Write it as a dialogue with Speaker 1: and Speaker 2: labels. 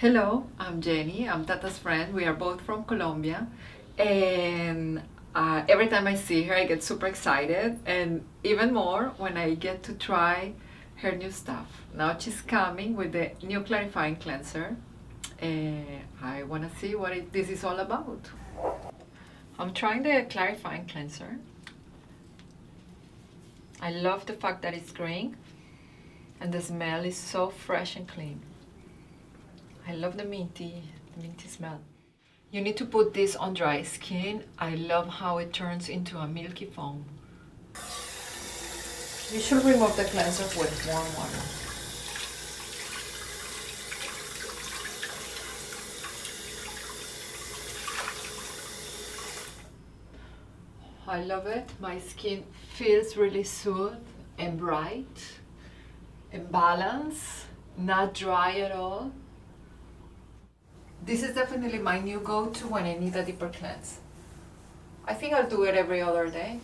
Speaker 1: Hello, I'm Jenny. I'm Tata's friend. We are both from Colombia. And every time I see her, I get super excited. And even more when I get to try her new stuff. Now she's coming with the new clarifying cleanser. I want to see what this is all about. I'm trying the clarifying cleanser. I love the fact that it's green and the smell is so fresh and clean. I love the minty smell. You need to put this on dry skin. I love how it turns into a milky foam. You should remove the cleanser with warm water. I love it. My skin feels really soothed and bright and balanced, not dry at all. This is definitely my new go-to when I need a deeper cleanse. I think I'll do it every other day.